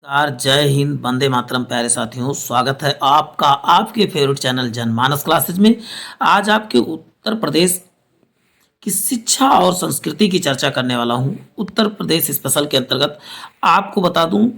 Car जय हिंद वंदे मातरम। प्यारे साथियों, स्वागत है आपका आपके फेवरेट चैनल जनमानस क्लासेज में। आज आपके उत्तर प्रदेश की शिक्षा और संस्कृति की चर्चा करने वाला हूं। उत्तर प्रदेश स्पेशल के अंतर्गत आपको बता दूं,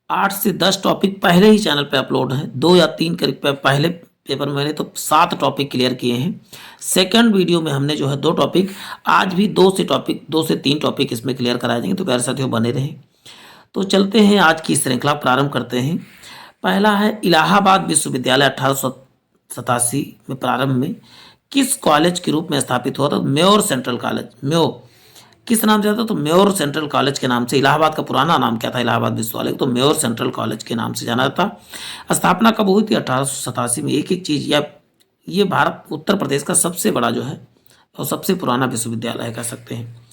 8 से 10 टॉपिक पहले ही चैनल पे अपलोड हैं। 2 या 3 करीब पहले पेपर में मैंने तो 7 टॉपिक क्लियर किए हैं। सेकंड वीडियो में हमने जो है 2 टॉपिक, आज भी 2 से 3 टॉपिक इसमें क्लियर कराए जाएंगे। तो प्यारे साथियों, बने रहें। तो चलते हैं, आज की श्रृंखला प्रारंभ करते हैं। पहला है, इलाहाबाद विश्वविद्यालय 1887 में प्रारंभ में किस कॉलेज के रूप में स्थापित हुआ था? More central college. म्यो किस नाम से आता? तो म्योर सेंट्रल कॉलेज के नाम से। इलाहाबाद का पुराना नाम क्या था इलाहाबाद विश्वविद्यालय? तो म्योर सेंट्रल कॉलेज के नाम से जाना जाता। स्थापना कब हुई थी? 1887 में। एक एक चीज, या ये भारत उत्तर प्रदेश का सबसे बड़ा जो है और सबसे पुराना विश्वविद्यालय कह सकते हैं।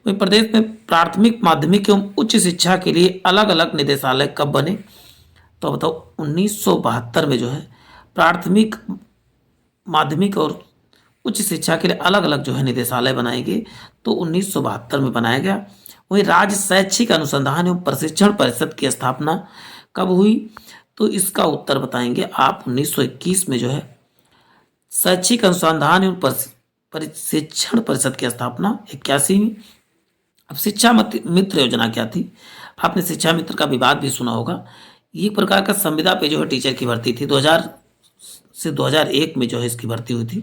वहीं प्रदेश में प्राथमिक, माध्यमिक एवं उच्च शिक्षा के लिए अलग अलग निदेशालय कब बने? तो बताओ, 1972 में जो है प्राथमिक, माध्यमिक और उच्च शिक्षा के लिए अलग अलग जो है निदेशालय बनाए गए। तो 1972 में बनाया गया। वहीं राज्य शैक्षिक अनुसंधान एवं प्रशिक्षण परिषद की स्थापना कब हुई? तो इसका उत्तर बताएंगे आप। 1921 में जो है शैक्षिक अनुसंधान एवं प्रशिक्षण परिषद की स्थापना 81 में। अब शिक्षा मित्र योजना क्या थी? आपने शिक्षा मित्र का विवाद भी सुना होगा। ये एक प्रकार का संविदा पे जो है टीचर की भर्ती थी। 2000 से 2001 में जो है इसकी भर्ती हुई थी।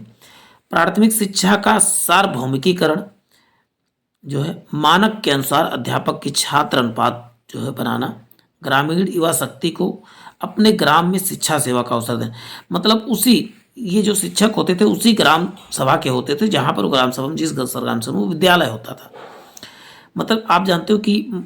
प्राथमिक शिक्षा का सार्वभौमिकीकरण जो है, मानक के अनुसार अध्यापक की छात्र अनुपात जो है बनाना, ग्रामीण युवा शक्ति को अपने ग्राम में शिक्षा सेवा का अवसर देना। मतलब उसी, ये जो शिक्षक होते थे उसी ग्राम सभा के होते थे जहां पर ग्राम सभा में, जिस ग्राम सभा में विद्यालय होता था। मतलब आप जानते हो कि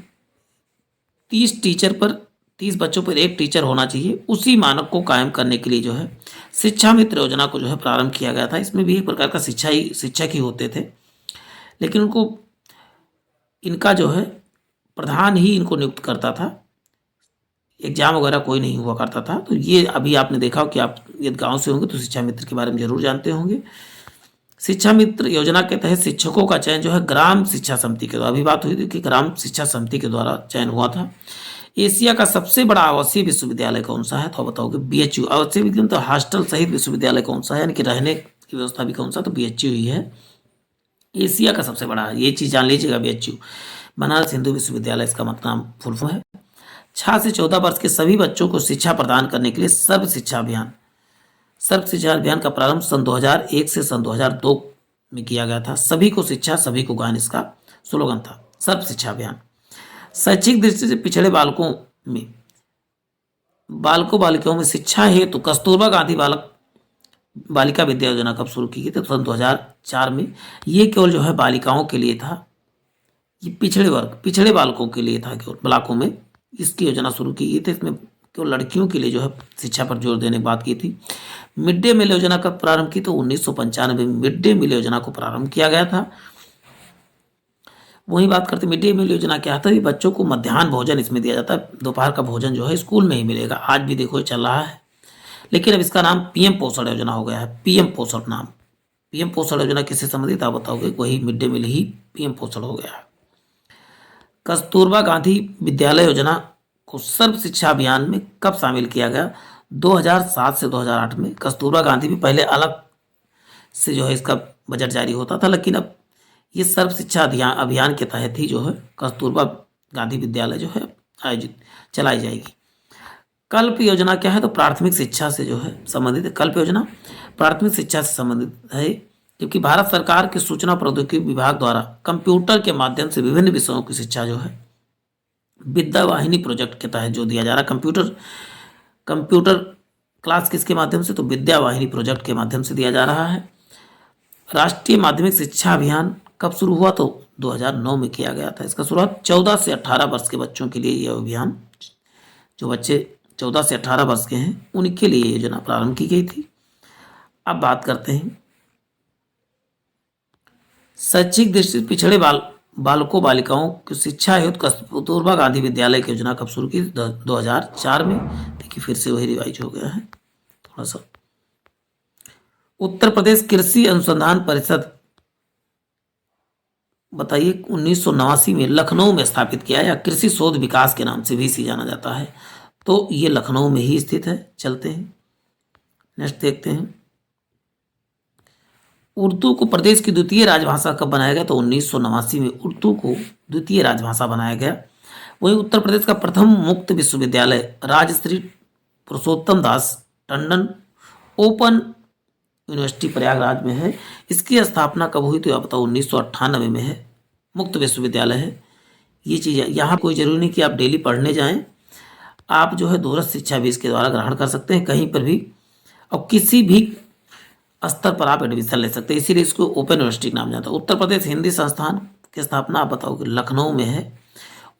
30 बच्चों पर एक टीचर होना चाहिए। उसी मानक को कायम करने के लिए जो है शिक्षा मित्र योजना को जो है प्रारंभ किया गया था। इसमें भी एक प्रकार का शिक्षक ही होते थे, लेकिन उनको, इनका जो है प्रधान ही इनको नियुक्त करता था। एग्जाम वगैरह कोई नहीं हुआ करता था। तो ये अभी आपने देखा हो कि आप यदि गाँव से होंगे तो शिक्षा मित्र के बारे में जरूर जानते होंगे। शिक्षा मित्र योजना के तहत शिक्षकों का चयन जो है ग्राम शिक्षा समिति के द्वारा, अभी बात हुई थी कि ग्राम शिक्षा समिति के द्वारा चयन हुआ था। एशिया का सबसे बड़ा आवासीय विश्वविद्यालय कौन सा है? तो बताओगे बीएचयू। आवासीय विद्यालय तो हॉस्टल सहित विश्वविद्यालय कौन सा है, यानी कि रहने की व्यवस्था भी कौन सा? तो बीएचयू ही है। एशिया का सबसे बड़ा है, ये चीज जान लीजिएगा, बीएचयू। बनारस हिंदू विश्वविद्यालय इसका मतलब नाम, फुल फॉर्म है। 6 से 14 वर्ष के सभी बच्चों को शिक्षा प्रदान करने के लिए सर्व शिक्षा अभियान का प्रारंभ सन 2001 से सन 2002 में किया गया था। सभी को शिक्षा, सभी को ज्ञान, इसका स्लोगन था सर्व शिक्षा अभियान। शैक्षिक दृष्टि से पिछड़े बालिकाओं में शिक्षा हेतु कस्तूरबा गांधी बालिका विद्या योजना कब शुरू की गई? तो सन 2004 में। ये केवल जो है बालिकाओं के लिए था, ये पिछड़े बालकों के लिए था। केवल ब्लॉकों में इसकी योजना शुरू की गई थी। इसमें केवल लड़कियों के लिए जो है शिक्षा पर जोर देने की बात की थी। मिड डे मील योजना कब प्रारंभ की? तो 1995 में मिड डे मील योजना को प्रारंभ किया गया था। वही बात करते, मिड डे मील योजना क्या था? बच्चों को मध्याह्न भोजन इसमें दिया जाता है। दोपहर का भोजन जो है स्कूल में ही मिलेगा। आज भी देखो ये चल रहा है, लेकिन अब इसका नाम पीएम पोषण योजना हो गया है। पीएम पोषण नाम, पीएम पोषण योजना किससे संबंधित आप बताओगे? वही मिड डे मील ही पीएम पोषण हो गया है। कस्तूरबा गांधी विद्यालय योजना को सर्व शिक्षा अभियान में कब शामिल किया गया? 2007 से 2008 में। कस्तूरबा गांधी भी पहले अलग से जो है इसका बजट जारी होता था, लेकिन अब ये सर्व शिक्षा अभियान के तहत ही जो है कस्तूरबा गांधी विद्यालय जो है आयोजित चलाई जाएगी। कल्प योजना क्या है? तो प्राथमिक शिक्षा से जो है संबंधित है। कल्प योजना प्राथमिक शिक्षा से संबंधित है, क्योंकि भारत सरकार के सूचना प्रौद्योगिकी विभाग द्वारा कंप्यूटर के माध्यम से विभिन्न विषयों की शिक्षा जो है विद्या वाहिनी प्रोजेक्ट के तहत जो दिया जा रहा है। कंप्यूटर क्लास किसके माध्यम से? तो विद्या वाहिनी प्रोजेक्ट के माध्यम से दिया जा रहा है। राष्ट्रीय माध्यमिक शिक्षा अभियान कब शुरू हुआ? तो 2009 में किया गया था। इसका शुरुआत 14 से 18 वर्ष के बच्चों के लिए यह अभियान, जो बच्चे 14 से 18 वर्ष के हैं उनके लिए योजना प्रारंभ की गई थी। अब बात करते हैं शैक्षिक दृष्टि से पिछड़े बालकों बालिकाओं की शिक्षा हेतु कस्तूरबा गांधी विद्यालय की योजना कब शुरू की? 2004 में। देखिए फिर से वही रिवाइज हो गया है थोड़ा सा। उत्तर प्रदेश कृषि अनुसंधान परिषद बताइए 1989 में लखनऊ में स्थापित किया या कृषि शोध विकास के नाम से भी इसे जाना जाता है। तो ये लखनऊ में ही स्थित है। चलते हैं नेक्स्ट देखते हैं। उर्दू को प्रदेश की द्वितीय राजभाषा कब बनाया गया? तो 1989 में उर्दू को द्वितीय राजभाषा बनाया गया। वहीं उत्तर प्रदेश का प्रथम मुक्त विश्वविद्यालय राजश्री पुरुषोत्तम दास टंडन ओपन यूनिवर्सिटी प्रयागराज में है। इसकी स्थापना कब हुई? तो यह बताओ 1998 में है। मुक्त विश्वविद्यालय है। ये चीज़ यहाँ कोई जरूरी नहीं कि आप डेली पढ़ने जाएं, आप जो है दूरस्थ शिक्षा भी इसके द्वारा ग्रहण कर सकते हैं कहीं पर भी और किसी भी स्तर पर आप एडमिशन ले सकते हैं, इसीलिए इसको ओपन यूनिवर्सिटी नाम जाता है। उत्तर प्रदेश हिंदी संस्थान की स्थापना आप बताओगे लखनऊ में है।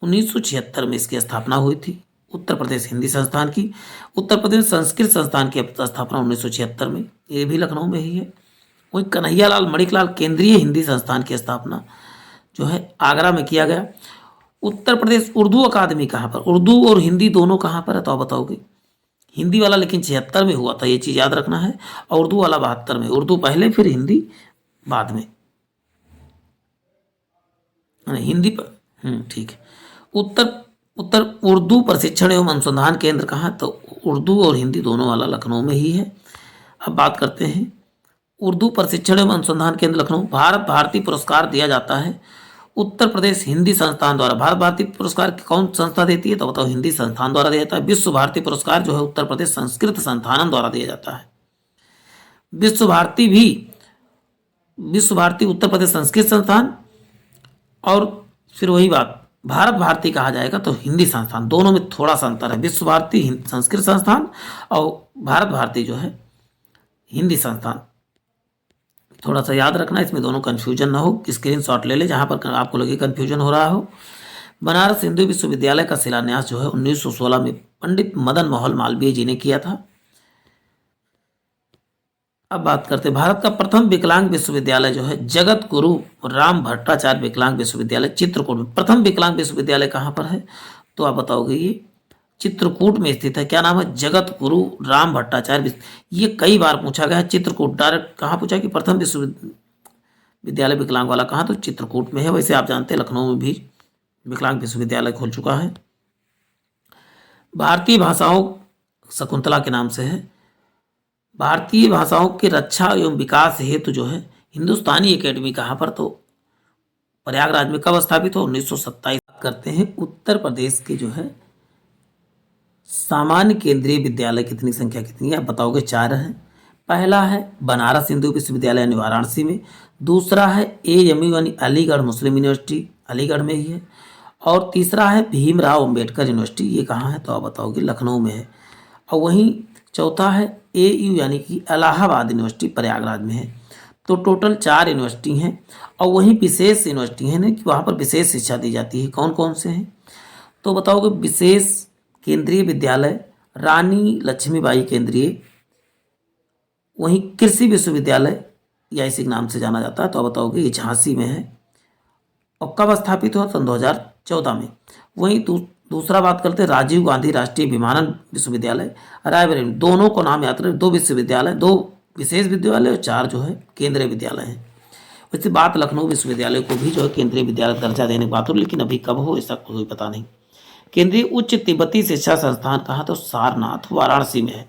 1976 में इसकी स्थापना हुई थी उत्तर प्रदेश हिंदी संस्थान की। उत्तर प्रदेश संस्कृत संस्थान की स्थापना 1976 में, ये भी लखनऊ में ही है। वहीं कन्हैयालाल मणिकलाल केंद्रीय हिंदी संस्थान की स्थापना जो है आगरा में किया गया। उत्तर प्रदेश उर्दू अकादमी कहाँ पर? उर्दू और हिंदी दोनों कहाँ पर है? तो आप बताओगे हिंदी वाला लेकिन 76 में हुआ था, ये चीज़ याद रखना है, और उर्दू वाला 72 में। उर्दू पहले फिर हिंदी बाद में, हिंदी पर ठीक है। उत्तर उत्तर उर्दू प्रशिक्षण एवं अनुसंधान केंद्र कहाँ? तो उर्दू और हिंदी दोनों वाला लखनऊ में ही है। अब बात करते हैं उर्दू प्रशिक्षण एवं अनुसंधान केंद्र लखनऊ। भारत भारती पुरस्कार दिया जाता है उत्तर प्रदेश हिंदी संस्थान द्वारा। भारत भारती पुरस्कार कौन संस्था देती है? तो बताओ हिंदी संस्थान द्वारा दिया जाता है। विश्व भारती पुरस्कार जो है उत्तर प्रदेश संस्कृत संस्थान द्वारा दिया जाता है। विश्व भारती उत्तर प्रदेश संस्कृत संस्थान, और फिर वही बात भारत भारती कहा जाएगा तो हिंदी संस्थान। दोनों में थोड़ा सा अंतर है, विश्व भारती संस्कृत संस्थान और भारत भारती जो है हिंदी संस्थान। थोड़ा सा याद रखना, इसमें दोनों कन्फ्यूजन ना हो। स्क्रीनशॉट ले ले जहाँ पर आपको लगे कन्फ्यूजन हो रहा हो। बनारस हिंदू विश्वविद्यालय का शिलान्यास जो है 1916 में पंडित मदन मोहन मालवीय जी ने किया था। अब बात करते हैं भारत का प्रथम विकलांग विश्वविद्यालय जो है जगत गुरु राम भट्टाचार्य विकलांग विश्वविद्यालय चित्रकूट में। प्रथम विकलांग विश्वविद्यालय कहाँ पर है? तो आप बताओगे ये चित्रकूट में स्थित है। क्या नाम है? जगत गुरु राम भट्टाचार्य। ये कई बार पूछा गया है, चित्रकूट डायरेक्ट कहाँ पूछा कि प्रथम विश्वविद्यालय विकलांग वाला कहाँ? तो चित्रकूट में है। वैसे आप जानते हैं लखनऊ में भी विकलांग विश्वविद्यालय खोल चुका है। भारतीय भाषाओं शकुंतला के नाम से है। भारतीय भाषाओं की रक्षा एवं विकास हेतु जो है हिंदुस्तानी एकेडमी कहाँ पर? तो प्रयागराज में। कब स्थापित हो? 1927। करते हैं उत्तर प्रदेश के जो है सामान्य केंद्रीय विद्यालय कितनी संख्या कितनी है? आप बताओगे 4 है। पहला है बनारस हिंदू विश्वविद्यालय वाराणसी में। दूसरा है AMU यानी अलीगढ़ मुस्लिम यूनिवर्सिटी, अलीगढ़ में ही है। और तीसरा है भीमराव अंबेडकर यूनिवर्सिटी, ये कहाँ है? तो आप बताओगे लखनऊ में है। और वहीं चौथा है AU यानी कि इलाहाबाद यूनिवर्सिटी प्रयागराज में है। तो टोटल 4 यूनिवर्सिटी हैं। और वहीं विशेष यूनिवर्सिटी है ना कि वहाँ पर विशेष शिक्षा दी जाती है। कौन कौन से हैं? तो बताओगे विशेष केंद्रीय विद्यालय रानी लक्ष्मीबाई केंद्रीय, वहीं कृषि विश्वविद्यालय या इसी नाम से जाना जाता है। तो आप बताओगे ये झांसी में है। और कब स्थापित हुआ? सन 2014 में। वहीं दूसरा बात करते हैं राजीव गांधी राष्ट्रीय विमानन विश्वविद्यालय रायबरेली। दोनों को नाम याद रखें, 2 विश्वविद्यालय, 2 विशेष विद्यालय और 4 जो है केंद्रीय विद्यालय हैं। वैसे बात लखनऊ विश्वविद्यालय को भी जो है केंद्रीय विद्यालय दर्जा देने की बात हो, लेकिन अभी कब हो ऐसा कोई पता नहीं। केंद्रीय उच्च तिब्बती शिक्षा संस्थान कहाँ? तो सारनाथ वाराणसी में है।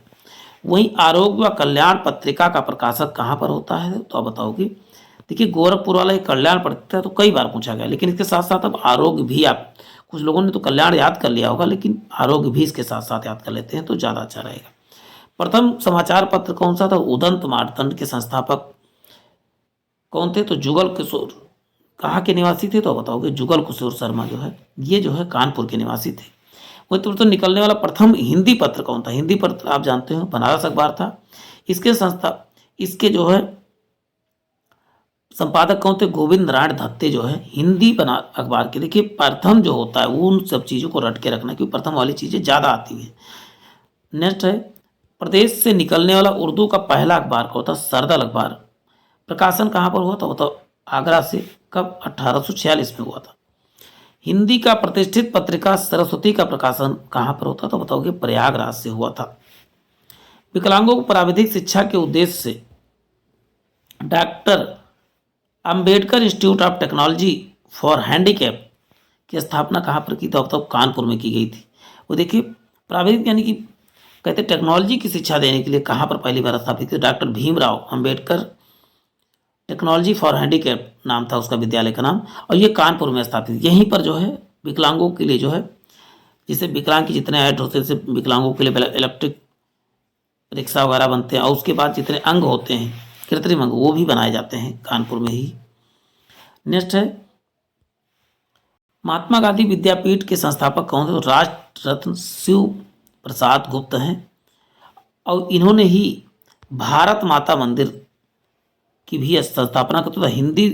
वहीं आरोग्य व कल्याण पत्रिका का प्रकाशक कहाँ पर होता है? तो आप बताओगे देखिए गोरखपुर वाला एक कल्याण पत्रिका तो कई बार पूछा गया, लेकिन इसके साथ साथ अब आरोग्य भी, आप कुछ लोगों ने तो कल्याण याद कर लिया होगा लेकिन आरोग्य भी इसके साथ साथ याद कर लेते हैं तो ज़्यादा अच्छा रहेगा। प्रथम समाचार पत्र कौन सा था? उदंत मार्तंड के संस्थापक कौन थे? तो जुगल किशोर। कहाँ के निवासी थे? तो बताओगे जुगल किशोर शर्मा जो है ये जो है कानपुर के निवासी थे। वही तो निकलने वाला प्रथम हिंदी पत्र कौन था? हिंदी पत्र आप जानते हो बनारस अखबार था। इसके जो है संपादक कौन थे? गोविंद नारायण दत्ते जो है हिंदी बना अखबार के। देखिए प्रथम जो होता है वो उन सब चीज़ों को रट के रखना क्योंकि प्रथम वाली चीज़ें ज़्यादा आती हैं। नेक्स्ट है प्रदेश से निकलने वाला उर्दू का पहला अखबार कौन था? सरदल अखबार। प्रकाशन कहाँ पर हुआ था? बताओ आगरा से। कब? 1846 में हुआ था। हिंदी का प्रतिष्ठित पत्रिका सरस्वती का प्रकाशन कहाँ पर होता? तो बताओगे प्रयागराज से हुआ था। विकलांगों को प्राविधिक शिक्षा के उद्देश्य से doctor Ambedkar institute of technology for handicap की स्थापना कहाँ पर की? तो कानपुर में की गई थी। वो देखिए, प्राविधिक यानी कि कहते टेक्नोलॉजी की शिक्षा देने के लिए कहाँ पर पहली बार स्थापित की? Doctor Bhimrao Ambedkar technology for handicap नाम था उसका विद्यालय का नाम, और ये कानपुर में स्थापित। यहीं पर जो है विकलांगों के लिए जो है, जैसे विकलांग के जितने ऐड होते हैं, जैसे विकलांगों के लिए इलेक्ट्रिक रिक्शा वगैरह बनते हैं, और उसके बाद जितने अंग होते हैं, कृत्रिम अंग, वो भी बनाए जाते हैं कानपुर में ही। नेक्स्ट है, महात्मा गांधी विद्यापीठ के संस्थापक कौन थे? तो राष्ट्र रत्न शिव प्रसाद गुप्त हैं, और इन्होंने ही भारत माता मंदिर की भी स्थापना करते थे। हिंदी